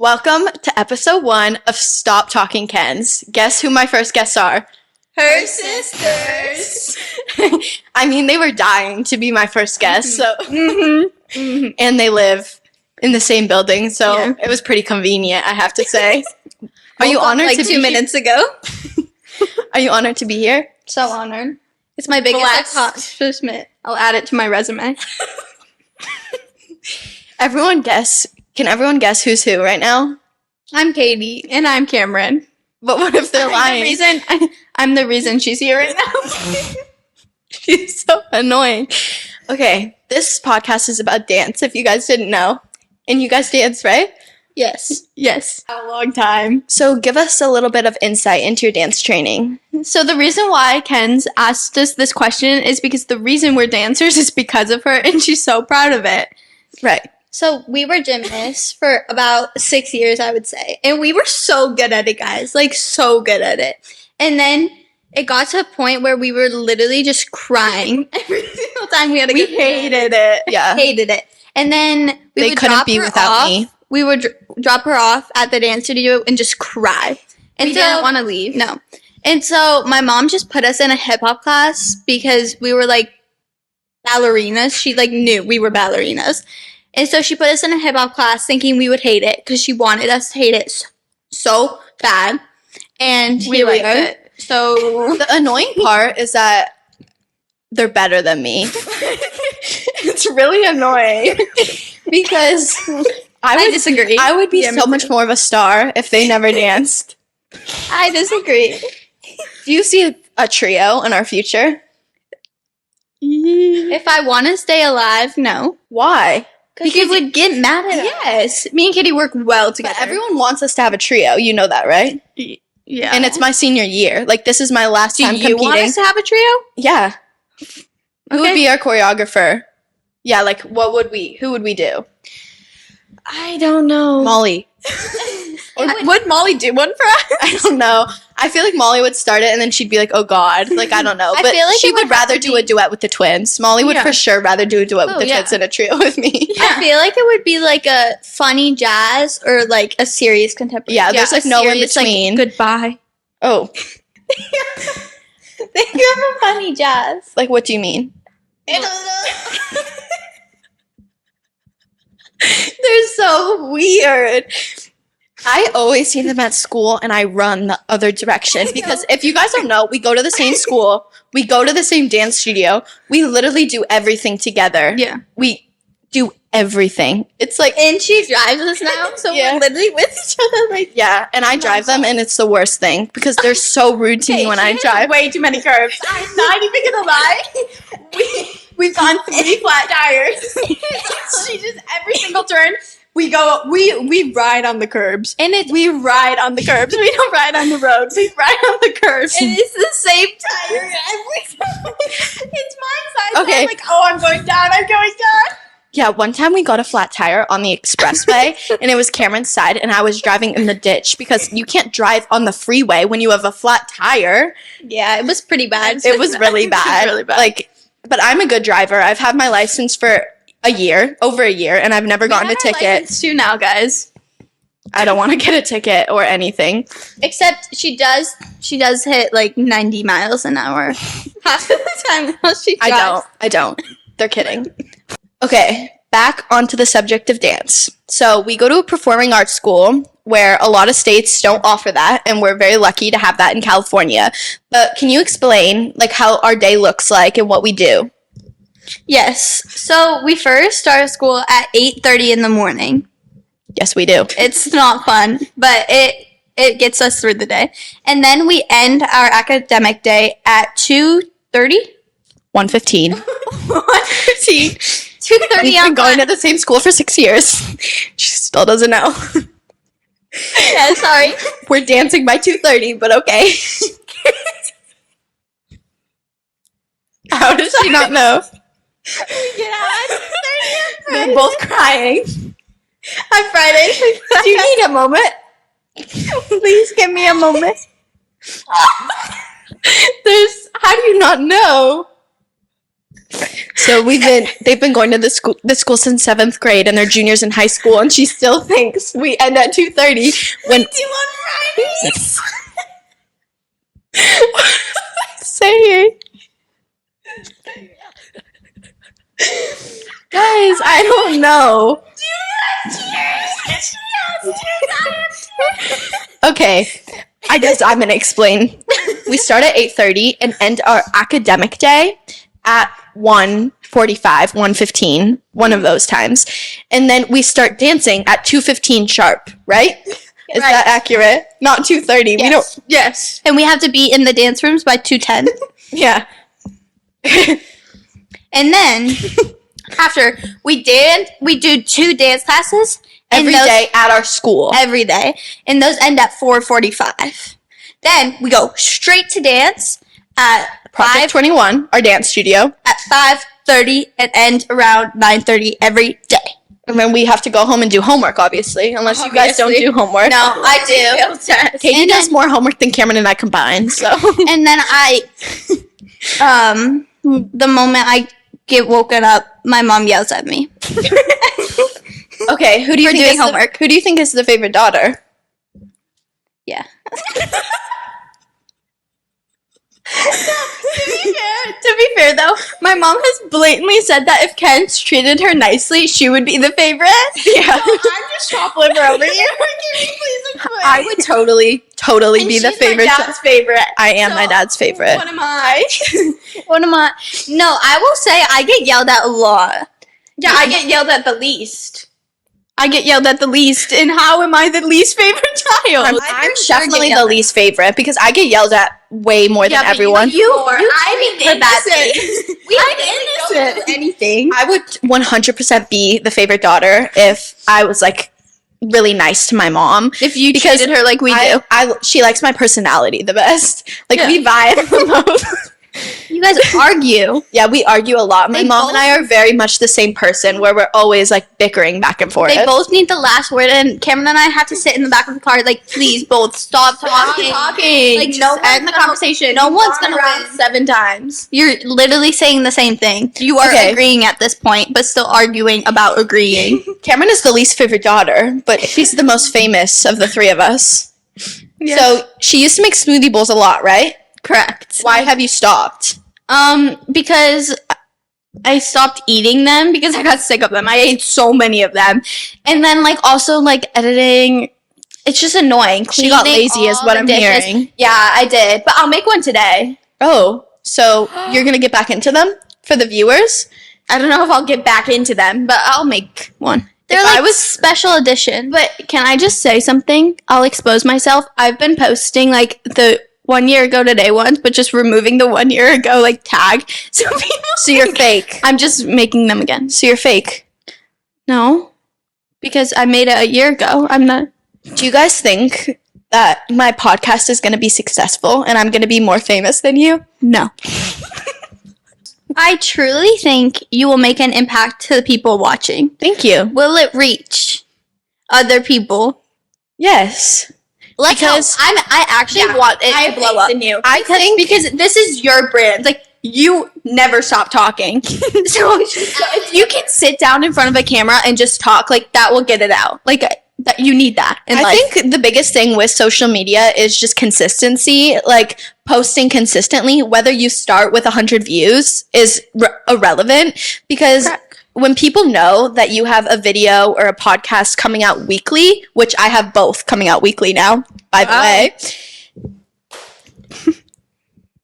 Welcome to episode 1 of Stop Talking Kenz. Guess who my first guests are? Her sisters. I mean, they were dying to be my first guests, so and they live in the same building, so it was pretty convenient, I have to say. Are you honored to be 2 minutes ago? Are you honored to be here? So honored. It's my biggest accomplishment. I'll add it to my resume. Can everyone guess who's who right now? I'm Katie. And I'm Cameron. But what if they're lying? I'm the reason she's here right now. She's so annoying. Okay, this podcast is about dance, if you guys didn't know. And you guys dance, right? Yes. A long time. So give us a little bit of insight into your dance training. So the reason why Kenz asked us this question is because the reason we're dancers is because of her, and she's so proud of it. Right. So we were gymnasts for about 6 years, I would say. And we were so good at it, guys. Like, so good at it. And then it got to a point where we were literally just crying every single time we had to We hated it. Yeah. Hated it. And then we They would couldn't drop be her without off. me. We would drop her off at the dance studio and just cry. And We didn't want to leave. No. And so my mom just put us in a hip-hop class because we were, like, ballerinas. She, like, knew we were ballerinas. And so she put us in a hip-hop class thinking we would hate it because she wanted us to hate it so bad. And We here we liked are. it. So The annoying part is that they're better than me. It's really annoying. Because I disagree. I would be Yeah, me so much more of a star if they never danced. I disagree. Do you see a trio in our future? If I want to stay alive, no. Why? Because you would get mad at us. Yes. Me and Katie work well together. But everyone wants us to have a trio. You know that, right? Yeah. And it's my senior year. Like, this is my last Do time you competing. want us to have a trio? Yeah. Who would Okay. be our choreographer? Yeah, like, who would we do? I don't know. Molly. Would Molly do one for us? I don't know. I feel like Molly would start it and then she'd be like, oh God. Like, I don't know. I But feel like she it would would have rather to do a duet with the twins. Molly would Yeah. for sure rather do a duet with Oh, the yeah. twins in a trio with me. I feel like it would be like a funny jazz or like a serious contemporary. Yeah, there's like no in Serious, between. Like, goodbye. Oh, Think of a funny jazz. like what do you mean? I don't know. They're so weird. I always see them at school and I run the other direction because if you guys don't know, we go to the same school, we go to the same dance studio, we literally do everything together. Yeah. We do everything. It's like, And she drives us now, so Yeah. we're literally with each other. Like, yeah, and I drive them and it's the worst thing because they're so rude to me when I drive. Way too many curves. I'm not even gonna lie. We've gone 3 flat tires. She just every single turn. We ride on the curbs. and it's We ride on the curbs. We don't ride on the roads. We ride on the curbs. and it's the same tire every time. It's my side. Okay. So I'm like, oh, I'm going down. I'm going down. Yeah, one time we got a flat tire on the expressway and it was Cameron's side and I was driving in the ditch because you can't drive on the freeway when you have a flat tire. Yeah, it was pretty bad. It was really bad. really bad. Like, but I'm a good driver. I've had my license for over a year, and I've never gotten a ticket. Too now, guys. I don't want to get a ticket or anything. Except she does hit like 90 miles an hour half of the time while she drives. I don't. They're kidding. Okay, back onto the subject of dance. So we go to a performing arts school where a lot of states don't offer that, and we're very lucky to have that in California. But can you explain like how our day looks like and what we do? Yes. So we first start school at 8:30 in the morning. Yes, we do. It's not fun, but it gets us through the day. And then we end our academic day at 2:30. 1:15. 2:30 We've been going to the same school for 6 years. She still doesn't know. Yeah, sorry. We're dancing by 2:30, but okay. How does she not know? Get out at 2:30 They're both crying. on Friday. Do you need a moment? Please give me a moment. How do you not know? So they've been going to the school since 7th grade, and they're juniors in high school, and she still thinks we end at 2:30 when We do on Fridays. say. Guys, I don't know. Okay, I guess I'm gonna explain. We start at 8:30 and end our academic day at 1:45, 1:15, one of those times. And then we start dancing at 2:15 sharp, right? Is that accurate? Not 2:30. Yes. We don't. Yes. And we have to be in the dance rooms by 2:10. Yeah. And then after we do 2 dance classes Every day at our school. every day, and those end at 4:45. Then we go straight to dance at Project 21, our dance studio. 5:30 and end around 9:30 every day. And then we have to go home and do homework, obviously, unless you guys don't do homework. No, I do. Katie And does then- more homework than Cameron and I combined, so. And then the moment I get woken up, my mom yells at me. Okay, who do you For think doing is homework. who do you think is the favorite daughter? Yeah. To be fair, though, my mom has blatantly said that if Ken's treated her nicely, she would be the favorite. Yeah. So I'm just chopped liver over here. Can you please explain? I would totally And be the she's favorite. My dad's favorite. I am my So, dad's favorite. What am I? What am I? No, I will say I get yelled at a lot. Yeah, I get yelled at the least. I get yelled at the least, and how am I the least favorite child? I'm for sure definitely get the yelled at. least favorite because I get yelled at way more than but everyone. I'm innocent. I'm innocent. Anything. I would 100% be the favorite daughter if I was like really nice to my mom. If you Because treated her like we do. She likes my personality the best. Like Yeah. we vibe the most. You guys argue. Yeah, we argue a lot. My They mom and I are very much the same person where we're always like bickering back and forth. They both need the last word, and Cameron and I have to sit in the back of the car, like, please, both stop talking. talking. Like, Just no one's end the gonna- conversation. no You've one's gone gonna around win. 7 times. You're literally saying the same thing. You are Okay. agreeing at this point, but still arguing about agreeing. Cameron is the least favorite daughter, but she's the most famous of the three of us. So she used to make smoothie bowls a lot, right? Correct. Why have you stopped? Because I stopped eating them because I got sick of them. I ate so many of them. And then, like, also, like, editing, it's just annoying. She got Cleaning lazy is all what the I'm dishes. hearing. Yeah, I did. But I'll make one today. Oh, so you're gonna get back into them for the viewers? I don't know if I'll get back into them, but I'll make one. They're If like I was special edition. But can I just say something? I'll expose myself. I've been posting like the 1 year ago today ones, but just removing the 1 year ago like tag. So people So you're fake. I'm just making them again. So you're fake. No. Because I made it a year ago. I'm not. Do you guys think that my podcast is gonna be successful and I'm gonna be more famous than you? No. I truly think you will make an impact to the people watching. Thank you. Will it reach other people? Yes. Let's Because- hope. I actually want it to blow up. in you. I think Because this is your brand. Like, you never stop talking. So if you can sit down in front of a camera and just talk, like, that will get it out. Like, that you need that in I life. think the biggest thing with social media is just consistency, like posting consistently, whether you start with 100 views is irrelevant because Correct. when people know that you have a video or a podcast coming out weekly, which I have both coming out weekly now, by the Wow. way,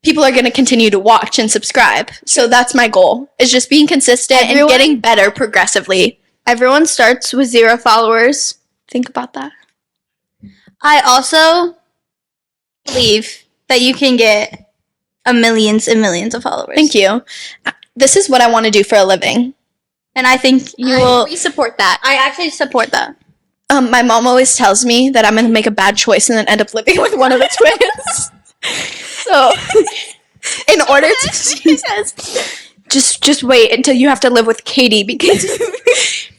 people are going to continue to watch and subscribe. So that's my goal, is just being consistent and Everyone- getting better progressively. Everyone starts with 0 followers. Think about that. I also believe that you can get millions and millions of followers. Thank you. This is what I want to do for a living. And I think you will. We support that. I actually support that. My mom always tells me that I'm going to make a bad choice and then end up living with one of the twins. So, in order to, she says, just wait until you have to live with Katie because.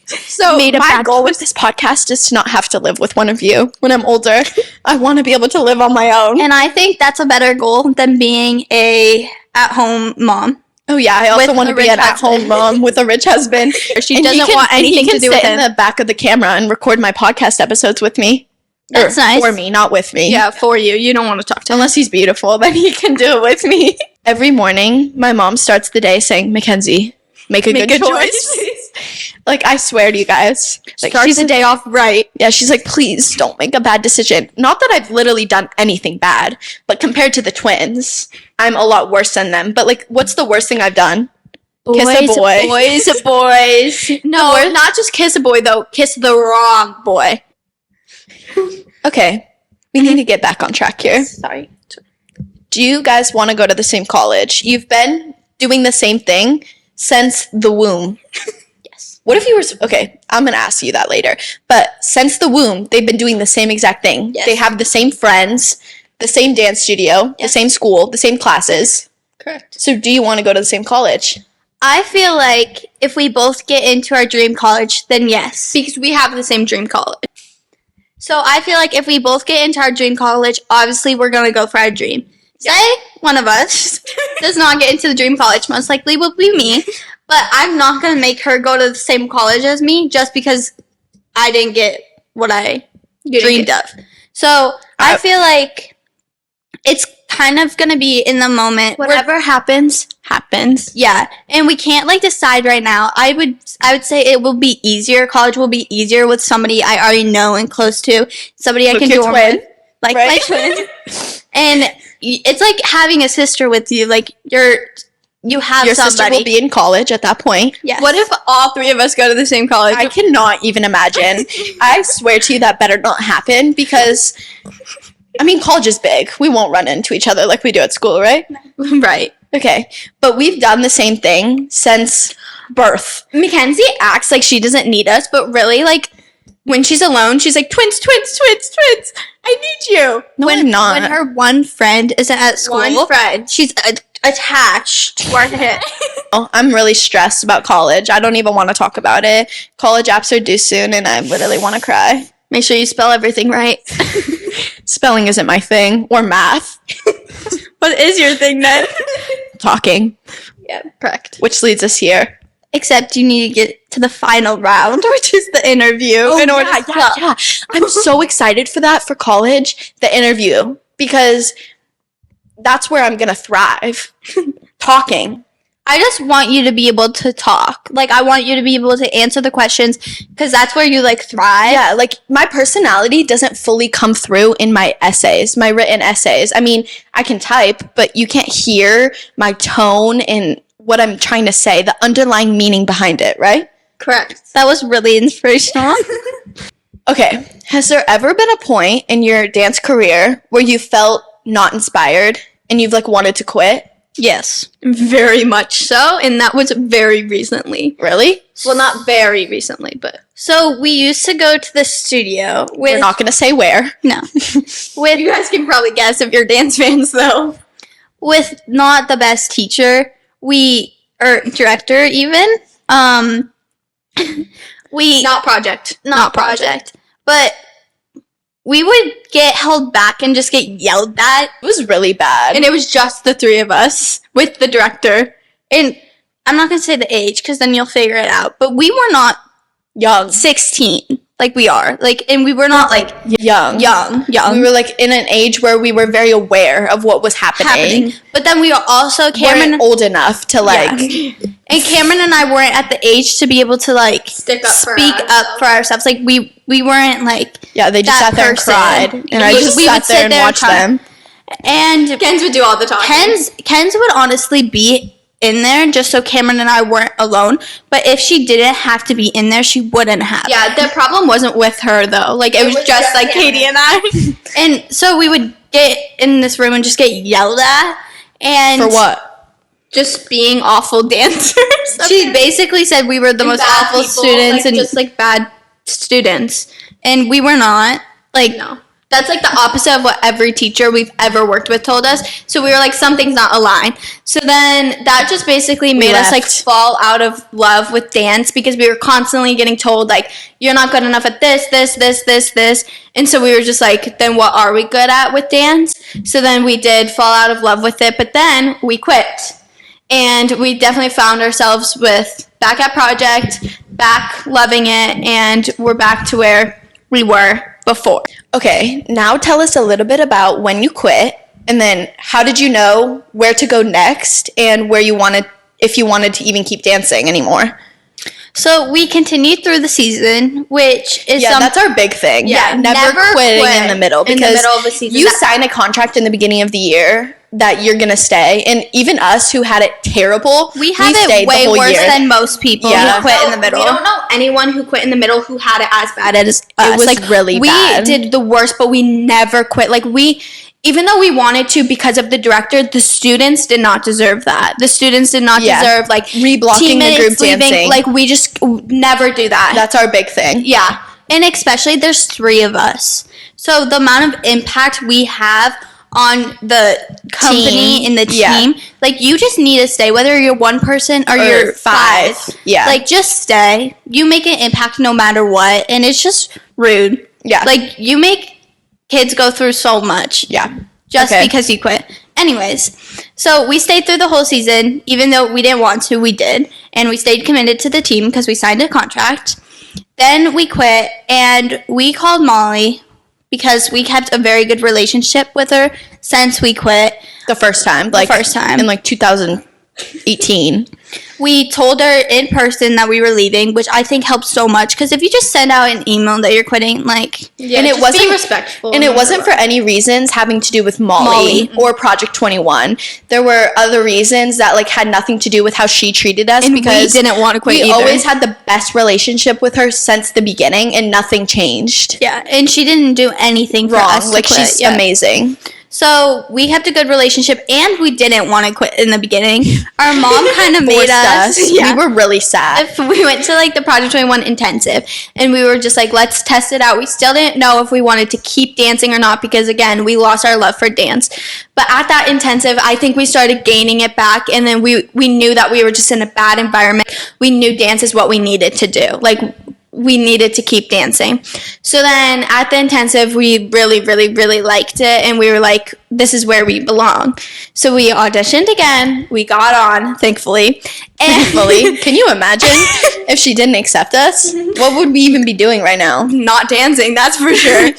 So Made a my bad goal with this podcast is to not have to live with one of you when I'm older. I want to be able to live on my own. And I think that's a better goal than being a at-home mom. Oh yeah, I also With want to a be rich an at-home mom with a rich husband. She And doesn't want anything to do with sit in him. the back of the camera and record my podcast episodes with me. That's Or nice. For me, not with me. Yeah, for you. You don't want to talk to him. Unless he's beautiful, then he can do it with me. Every morning, my mom starts the day saying, Mackenzie, make a good choice. Like, I swear to you guys. Like, Starts the day off right. yeah, she's like, please don't make a bad decision. Not that I've literally done anything bad, but compared to the twins, I'm a lot worse than them. But, like, what's the worst thing I've done? Kiss a boy. Boys. No, not just kiss a boy, though. Kiss the wrong boy. Okay, we need to get back on track here. Sorry. Do you guys want to go to the same college? You've been doing the same thing since the womb. Yes. What if you were, okay, I'm going to ask you that later. But since the womb, they've been doing the same exact thing. Yes. They have the same friends, the same dance studio, the Yes. same school, the same classes. Correct. So do you want to go to the same college? I feel like if we both get into our dream college, then yes. Because we have the same dream college. So I feel like if we both get into our dream college, obviously we're going to go for our dream. Say one of us does not get into the dream college, most likely will be me. But I'm not going to make her go to the same college as me just because I didn't get what I dreamed of. So I feel like it's kind of going to be in the moment. Whatever happens, happens. Yeah, and we can't like decide right now. I would say it will be easier. College will be easier with somebody I already know and close to, somebody I Like can your dorm twin, with, like right? my twin. And it's like having a sister with you. Like you have Your somebody. sister will be in college at that point. Yes. What if all three of us go to the same college? I cannot even imagine. I swear to you that better not happen because, I mean, college is big. We won't run into each other like we do at school, right? Right. Okay, but we've done the same thing since birth. Mackenzie acts like she doesn't need us, but really, like, when she's alone, she's like, twins. I need you. No, I'm not. When her one friend isn't at school, One friend. she's attached to our hip. Oh, I'm really stressed about college. I don't even want to talk about it. College apps are due soon, and I literally want to cry. Make sure you spell everything right. Spelling isn't my thing, or math. What is your thing then? Talking, Yeah, correct. which leads us here. Except you need to get to the final round, which is the interview. Yeah. I'm so excited for that, for college, the interview, because that's where I'm going to thrive. Talking. I just want you to be able to talk. Like, I want you to be able to answer the questions because that's where you, like, thrive. Yeah, like, my personality doesn't fully come through in my essays, my written essays. I mean, I can type, but you can't hear my tone and what I'm trying to say, the underlying meaning behind it, right? Correct. That was really inspirational. Okay, has there ever been a point in your dance career where you felt not inspired and you've, like, wanted to quit? Yes. Very much so, and that was very recently. Really? Well, not very recently, but So, we used to go to the studio with... We're not going to say where. No. with you guys can probably guess if you're dance fans, though. with not the best teacher. Or director, even. Not project. Not project. But we would get held back and just get yelled at. It was really bad. And it was just the three of us with the director. And I'm not going to say the age because then you'll figure it out. But we were not young. 16 like we are. Like, and we were not like Young. young. We were like in an age where we were very aware of what was happening. But then we were also Cameron Cameron old enough to like and Cameron and I weren't at the age to be able to like Stick up for speak us. up for ourselves. Like we weren't like yeah, they just that sat there and person. cried. And I We- just we sat would there sit and there and watched cry. them. and Kenz would do all the talking. Kenz would honestly be in there just so Cameron and I weren't alone. But if she didn't have to be in there, she wouldn't have. Yeah, the problem wasn't with her, though. Like, it was just like Katie and I. And so we would get in this room and just get yelled at. And For what? Just being awful dancers. She basically said we were the most Bad awful people, students like, and just like bad students. and we were not. Like No. That's like the opposite of what every teacher we've ever worked with told us. So we were like, something's not aligned. So then that just basically made us like left. fall out of love with dance because we were constantly getting told like, you're not good enough at this. And so we were just like, then what are we good at with dance? So then we did fall out of love with it, but then we quit. And we definitely found ourselves with back at project, back loving it, and we're back to where we were before. Okay, now tell us a little bit about when you quit, and then how did you know where to go next and where you wanted, if you wanted to even keep dancing anymore? So we continued through the season, which is that's our big thing. Yeah, never quitting quit in the middle, because in the middle of the season. you sign a contract in the beginning of the year that you're gonna stay, and even us who had it terrible, we had stayed it way the whole worse year. than most people Yeah. who quit in the middle. We don't know anyone who quit in the middle who had it as bad as us. It was really bad. We did the worst, but we never quit. Like, even though we wanted to because of the director, the students did not deserve that. The students did not deserve, like, reblocking the teammates group leaving. dancing. Like, we just never do that. That's our big thing. Yeah. And especially there's 3 of us. So the amount of impact we have on the company and the team, like, you just need to stay, whether you're one person or you're 5. Yeah. Like, just stay. You make an impact no matter what, and it's just rude. Yeah. Like, you make kids go through so much. Yeah. Just because you quit. Anyways, so we stayed through the whole season, even though we didn't want to, we did. And we stayed committed to the team because we signed a contract. Then we quit, and we called Molly because we kept a very good relationship with her since we quit. The first time. In like 2018. We told her in person that we were leaving, which I think helped so much, because if you just send out an email that you're quitting, like, and it wasn't be respectful. And it wasn't for any reasons having to do with Molly or Project 21. There were other reasons that, like, had nothing to do with how she treated us, and because we didn't want to quit we either. always had the best relationship with her since the beginning, and nothing changed. Yeah, and she didn't do anything for us Like, to quit. she's amazing. So we kept a good relationship, and we didn't want to quit in the beginning. Our mom kind of made us. We were really sad. If we went to, like, the Project 21 intensive, and we were just like, let's test it out. We still didn't know if we wanted to keep dancing or not, because, again, we lost our love for dance. But at that intensive, I think we started gaining it back, and then we knew that we were just in a bad environment. We knew dance is what we needed to do. Like, we needed to keep dancing. So then at the intensive, we really, really, really liked it, and we were like, this is where we belong. So we auditioned again. We got on, thankfully. Thankfully. Can you imagine if she didn't accept us? What would we even be doing right now? Not dancing, that's for sure.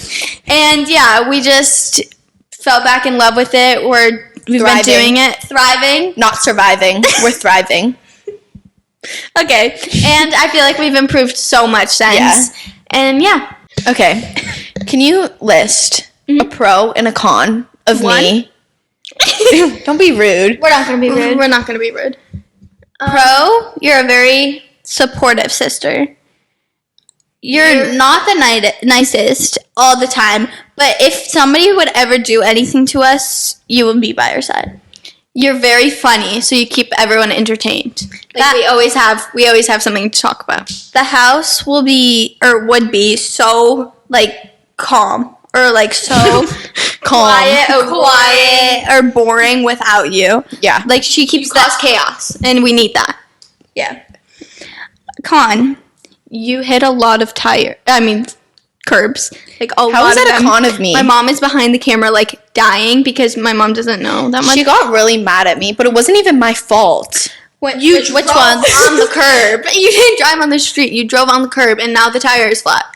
And yeah, we just fell back in love with it. We've been doing it. Thriving. Not surviving. We're thriving. Okay. And I feel like we've improved so much since. Yeah. And yeah. Okay. Can you list a pro and a con of me? Don't be rude. We're not going to be rude. We're not going to be rude. Pro, you're a very supportive sister. You're not the nicest all the time, but if somebody would ever do anything to us, you would be by our side. You're very funny, so you keep everyone entertained. Like, we always have something to talk about. The house would be so, like, calm, or, like, so quiet or boring without you. Yeah. Like, she keeps that chaos, and we need that. Yeah. Con, you hit a lot of curbs. Like, a lot of them. How is that a con of me? My mom is behind the camera, like, dying, because my mom doesn't know that much. She got really mad at me, but it wasn't even my fault. Which ones? On the curb. You didn't drive on the street. You drove on the curb, and now the tire is flat.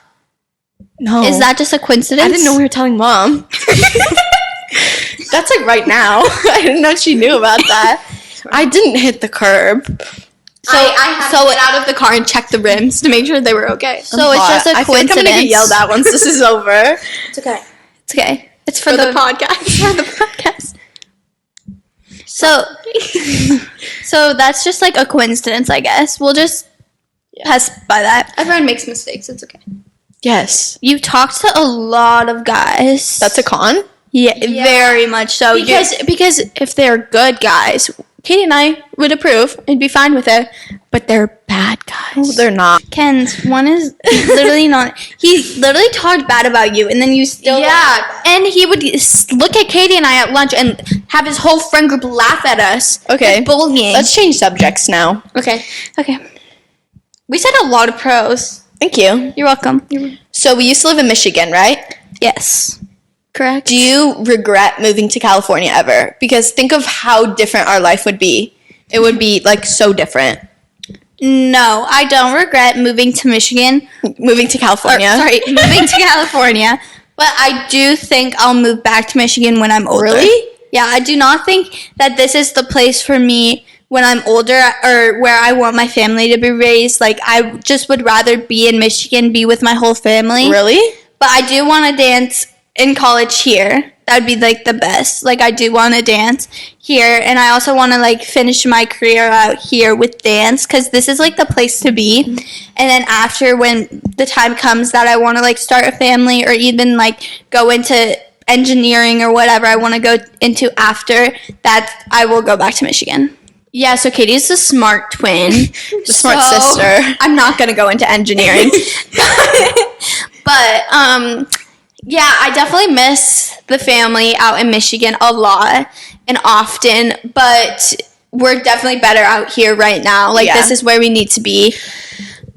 No. Is that just a coincidence? I didn't know we were telling Mom. That's like right now. I didn't know she knew about that. I didn't hit the curb. So I had to get out of the car and check the rims to make sure they were okay. So it's just a I feel coincidence. like I'm gonna get yelled at once this is over. It's okay. It's okay. It's for the podcast. For the podcast. So that's just like a coincidence, I guess. We'll just pass by that. Everyone makes mistakes. It's okay. Yes. You talk to a lot of guys. That's a con? Yeah, very much so. Because if they're good guys, Katie and I would approve and be fine with it. But they're bad guys. Oh, they're not. Ken's one is literally not. He literally talked bad about you, and then you still. Yeah, and he would look at Katie and I at lunch and have his whole friend group laugh at us. Okay. Like bullying. Let's change subjects now. Okay. We said a lot of pros. Thank you. You're welcome. So we used to live in Michigan, right? Yes. Correct. Do you regret moving to California ever? Because think of how different our life would be It would be like so different. No, I don't regret moving to Michigan. Moving to California. Moving to California. But I do think I'll move back to Michigan when I'm older. Really? Yeah, I do not think that this is the place for me when I'm older or where I want my family to be raised. Like, I just would rather be in Michigan, be with my whole family. Really? But I do want to dance in college here. That would be, like, the best. Like, I do want to dance here. And I also want to, like, finish my career out here with dance because this is, like, the place to be. And then after, when the time comes that I want to, like, start a family or even, like, go into engineering or whatever I want to go into after, that I will go back to Michigan. Yeah, so Katie's the smart twin. The smart sister. I'm not going to go into engineering. But, yeah, I definitely miss the family out in Michigan a lot and often, but we're definitely better out here right now. Like, this is where we need to be.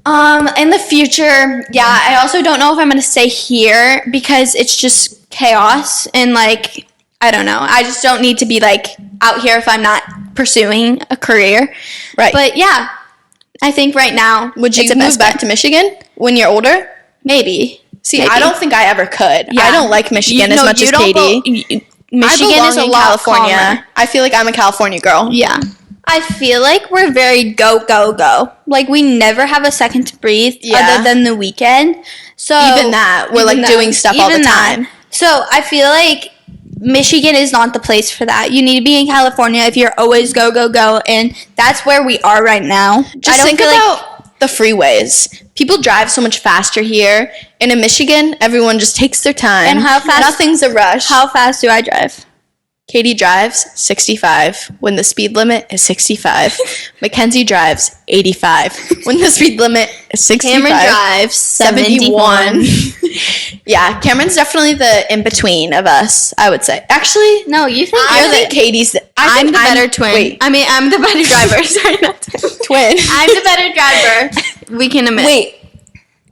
In the future, yeah, I also don't know if I'm going to stay here because it's just chaos and, like, I don't know. I just don't need to be, like, out here if I'm not pursuing a career. Right. But, yeah, I think right now Would you it's a move best back bet. to Michigan when you're older? Maybe. See, Maybe. I don't think I ever could. Yeah. I don't like Michigan as much as Katie. Michigan I belong is a in lot California. calmer. I feel like I'm a California girl. Yeah. I feel like we're very go, go, go. Like, we never have a second to breathe other than the weekend. So Even that. We're, like, doing stuff all the time. So I feel like Michigan is not the place for that. You need to be in California if you're always go, go, go. And that's where we are right now. Just think about the freeways. People drive so much faster here. And in Michigan, everyone just takes their time. And how fast? Nothing's a rush. How fast do I drive? Katie drives 65 when the speed limit is 65. Mackenzie drives 85 when the speed limit is 65. Cameron drives 71. Yeah, Cameron's definitely the in-between of us, I would say. Actually, No, you think I you're think Katie's I'm the better twin. Wait, I mean, I'm the better driver. Sorry, not twin. I'm the better driver. We can admit. Wait,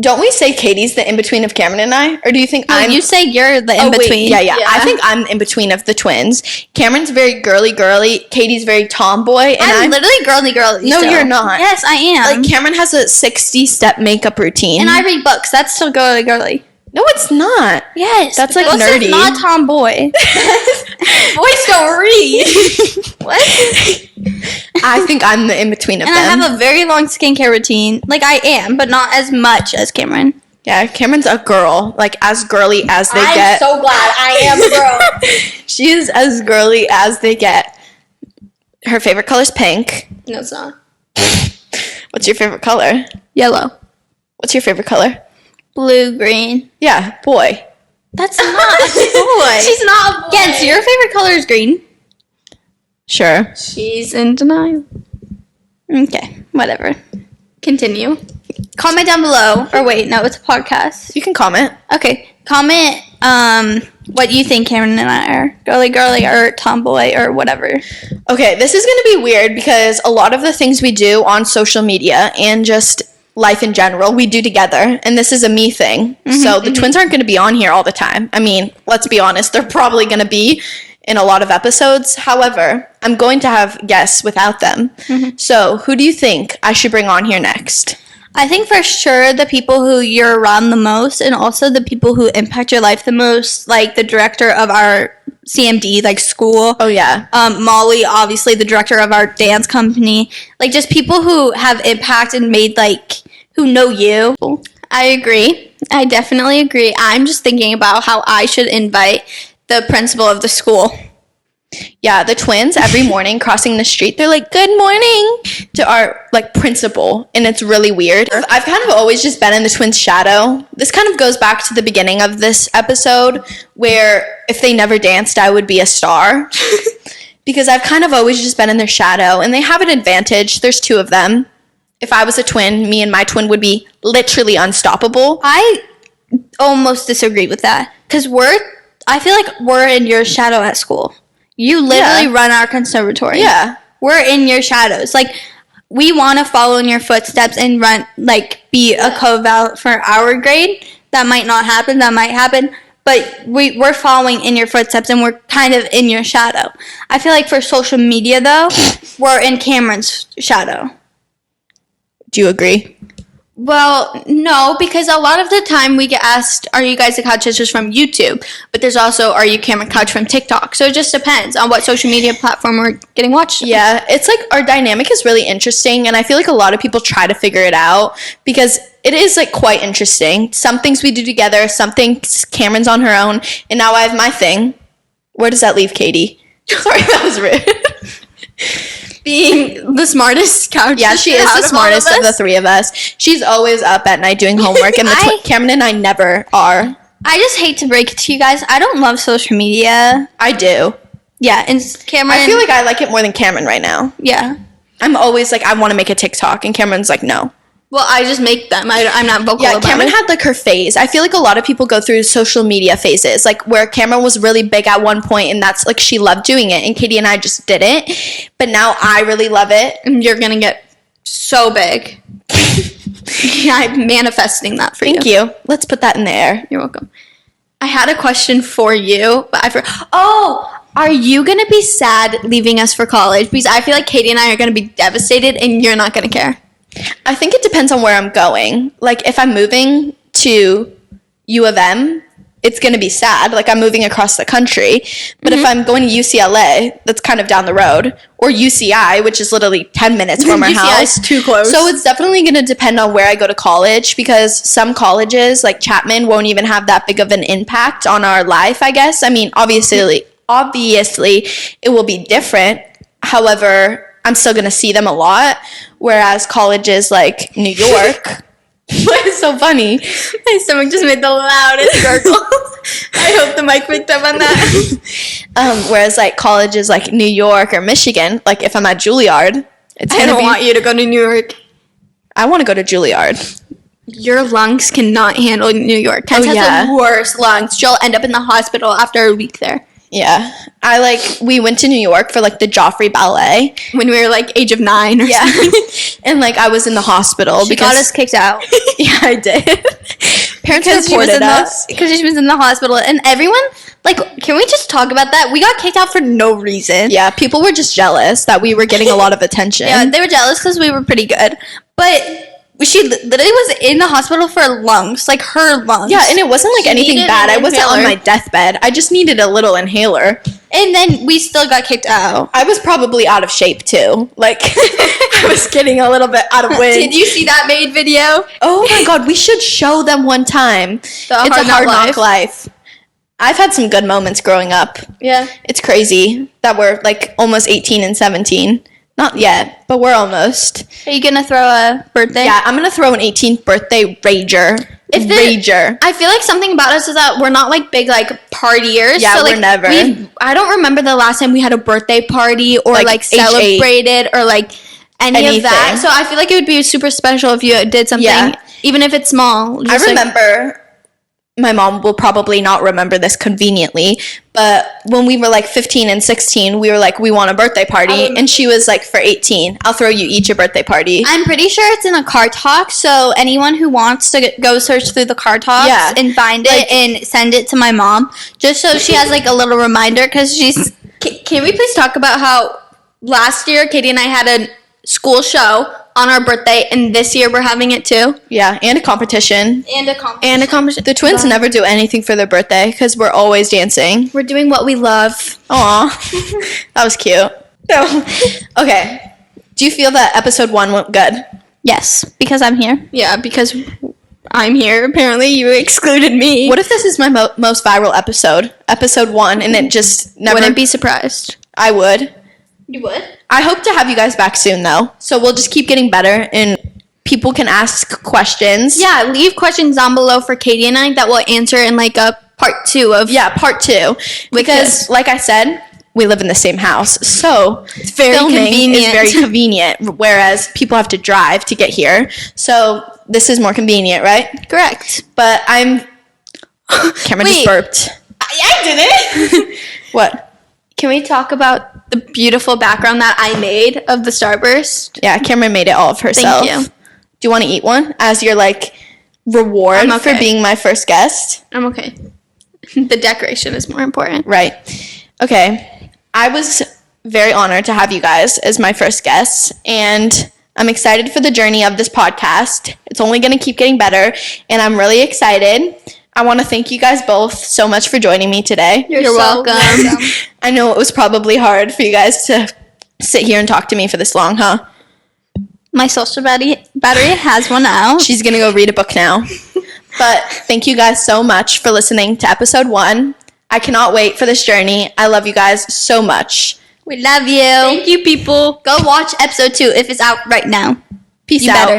don't we say Katie's the in-between of Cameron and I? Or do you think No, I'm... you say you're the Oh, in-between. wait, yeah. I think I'm the in-between of the twins. Cameron's very girly. Katie's very tomboy. And I'm literally girly. No, still. you're not. Yes, I am. Like, Cameron has a 60-step makaup routine. and I read books. That's still girly. No, it's not. Yes. That's, like, books nerdy. Is not tomboy. Boys don't read. What? I think I'm the in-between of And them. I have a very long skincare routine. Like, I am, but not as much as Cameron. Yeah, Cameron's a girl. Like, as girly as they I'm get. so glad I am a girl. She is as girly as they get. Her favorite color's pink. No, it's not. What's your favorite color? Yellow. What's your favorite color? Blue, green. Yeah, boy. That's not a boy. She's not a boy. Yes, your favorite color is green. Sure. She's in denial. Okay, whatever. Continue. Comment down below. Or wait, no, it's a podcast. You can comment. Okay, comment what you think Cameron and I are. Girly, or tomboy, or whatever. Okay, this is going to be weird because a lot of the things we do on social media and just life in general, we do together. And this is a me thing. So the twins aren't going to be on here all the time. I mean, let's be honest. They're probably going to be in a lot of episodes. However, I'm going to have guests without them. So who do you think I should bring on here next? I think for sure the people who you're around the most and also the people who impact your life the most, like the director of our CMD, like school. Oh, yeah. Molly, obviously the director of our dance company. Like just people who have impact and made like, who know you. I agree. I definitely agree. I'm just thinking about how I should invite the principal of the school. Yeah, the twins every morning crossing the street, they're like, good morning to our like principal. And it's really weird. I've kind of always just been in the twins' shadow. This kind of goes back to the beginning of this episode where if they never danced, I would be a star. Because I've kind of always just been in their shadow and they have an advantage. There's two of them. If I was a twin, me and my twin would be literally unstoppable. I almost disagree with that. Because I feel like we're in your shadow at school. You literally run our conservatory. Yeah. We're in your shadows. Like, we want to follow in your footsteps and run, like, be a co-val for our grade. That might not happen. That might happen. but we're following in your footsteps and we're kind of in your shadow. I feel like for social media, though, we're in Cameron's shadow. Do you agree? Well, no, because a lot of the time we get asked, are you guys the Couch Sisters from YouTube? But there's also, are you Kameron Couch from TikTok? So it just depends on what social media platform we're getting watched on. Yeah, it's like our dynamic is really interesting, and I feel like a lot of people try to figure it out because it is like quite interesting. Some things we do together, some things Cameron's on her own, and now I have my thing. Where does that leave Katie? Sorry, that was rude. Being the smartest couch. Yeah, she is the smartest of the three of us. She's always up at night doing homework, and Cameron and I never are. I just hate to break it to you guys. I don't love social media. I do. Yeah, and Cameron. I feel like I like it more than Cameron right now. Yeah. I'm always like, I want to make a TikTok, and Cameron's like, no. Well, I just make them. I'm not vocal about Cameron it. had like her phase. I feel like a lot of people go through social media phases, like where Cameron was really big at one point, and that's like she loved doing it, and Katie and I just didn't. But now I really love it. And you're gonna get so big. Yeah, I'm manifesting that for you. Thank you. Let's put that in the air. You're welcome. I had a question for you, but I forgot. Oh, are you gonna be sad leaving us for college? Because I feel like Katie and I are gonna be devastated, and you're not gonna care. I think it depends on where I'm going. Like, if I'm moving to U of M, it's going to be sad. Like, I'm moving across the country. But if I'm going to UCLA, that's kind of down the road, or UCI, which is literally 10 minutes from our UCI house. is too close. So it's definitely going to depend on where I go to college, because some colleges, like Chapman, won't even have that big of an impact on our life, I guess. I mean, obviously, it will be different. However, I'm still going to see them a lot. Whereas colleges like New York, what is so funny? My stomach just made the loudest gurgle. I hope the mic picked up on that. Whereas like colleges like New York or Michigan, like if I'm at Juilliard, I don't want you to go to New York. I want to go to Juilliard. Your lungs cannot handle New York. Kenz has the worst lungs. She'll end up in the hospital after a week there. Yeah. We went to New York for like the Joffrey Ballet. When we were like age of 9 or something. And like I was in the hospital She got us kicked out. Yeah, I did. Parents reported us. Because she was in the hospital. And everyone, like, can we just talk about that? We got kicked out for no reason. Yeah, people were just jealous that we were getting a lot of attention. Yeah, they were jealous because we were pretty good. But she literally was in the hospital for lungs, like her lungs. Yeah, and it wasn't like anything bad. I wasn't on my deathbed. I just needed a little inhaler. And then we still got kicked out. I was probably out of shape too. Like, I was getting a little bit out of wind. Did you see that made video? Oh my god, we should show them one time. It's a hard knock life. I've had some good moments growing up. Yeah. It's crazy that we're like almost 18 and 17. Not yet, but we're almost. Are you going to throw a birthday? Yeah, I'm going to throw an 18th birthday rager. Rager. I feel like something about us is that we're not like big like partiers. Yeah, so, we're like, never. I don't remember the last time we had a birthday party or like H8. celebrated or like anything of that. So I feel like it would be super special if you did something, even if it's small. I remember, my mom will probably not remember this conveniently, but when we were like 15 and 16, we were like, we want a birthday party. And she was like, for 18, I'll throw you each a birthday party. I'm pretty sure it's in a car talk, so anyone who wants to go search through the car talks and find it and send it to my mom, just so she has like a little reminder, because she's... Can we please talk about how last year Katie and I had a school show on our birthday, and this year we're having it too? Yeah, and a competition. The twins never do anything for their birthday because we're always dancing. We're doing what we love. Aw, that was cute. Okay, do you feel that episode 1 went good? Yes, because I'm here. Yeah, because I'm here. Apparently, you excluded me. What if this is my most viral episode 1, and it just never... Wouldn't be surprised. I would. You would? I hope to have you guys back soon, though. So we'll just keep getting better, and people can ask questions. Yeah, leave questions down below for Katie and I that we'll answer in like a part 2 of... Yeah, part 2. Because, like I said, we live in the same house. So it's very convenient. Is very convenient, whereas people have to drive to get here. So this is more convenient, right? Correct. But Cameron just burped. I didn't. What? Can we talk about the beautiful background that I made of the Starburst? Yeah, Cameron made it all of herself. Thank you. Do you want to eat one as your, like, reward for being my first guest? I'm okay. The decoration is more important. Right. Okay. I was very honored to have you guys as my first guests, and I'm excited for the journey of this podcast. It's only going to keep getting better, and I'm really excited. I want to thank you guys both so much for joining me today. You're welcome. I know it was probably hard for you guys to sit here and talk to me for this long, huh? My social battery has one out. She's going to go read a book now. But thank you guys so much for listening to episode 1. I cannot wait for this journey. I love you guys so much. We love you. Thank you, people. Go watch episode 2 if it's out right now. Peace You out. better.